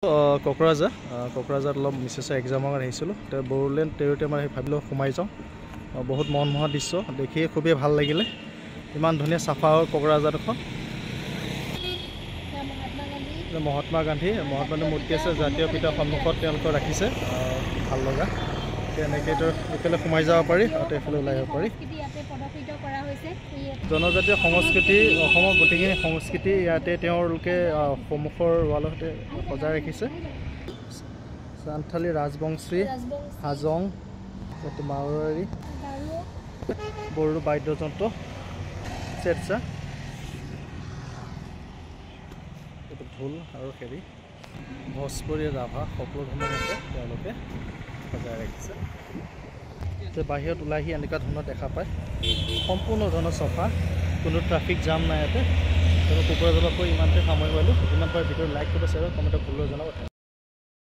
কোকৰাঝাৰত অলপ মিছেছৰ এক্সামৰ কাৰণে আহিছিলোঁ। বড়োলেণ্ড টেৰিটৰি আমাৰ ভাবিলোঁ সোমাই যাওঁ। বহুত মনোমোহা দৃশ্য দেখি খুবেই ভাল লাগিলে। ইমান ধুনীয়া চাফা কোকৰাঝাৰখন। মহাত্মা গান্ধীৰ মূৰ্তি আছে, জাতীয় পিতাৰ সন্মুখত তেওঁলোকে ৰাখিছে। ভাল লগা এনেকৈ এইফালে সোমাই যাব পাৰি আৰু এইফালে ওলাই আহিব পাৰি। জনজাতীয় সংস্কৃতি, অসমৰ গোটেইখিনি সংস্কৃতি ইয়াতে তেওঁলোকে সন্মুখৰ ৱালতে সজাই ৰাখিছে। সান্থালী, ৰাজবংশী, হাজং, মাৰোৱাৰী, বড়ো বাদ্যযন্ত্ৰ, চেতচা, ঢোল আৰু হেৰি ভোজপুৰী, ৰাভা সকলো ধৰণৰ ইয়াতে তেওঁলোকে সজাই ৰাখিছে। বাহিৰত ওলাই আহি এনেকুৱা ধৰণৰ দেখা পায়। সম্পূৰ্ণ ধৰণৰ চফা, কোনো ট্ৰাফিক জাম নাই ইয়াতে। কোকৰাঝাৰৰ পৰা ইমানতে সামৰি পালোঁ। যিমান পাৰে ভিডিঅ' লাইক কৰিব, শ্বেয়াৰ কৰিব, কমেণ্টত ভুল জনাব।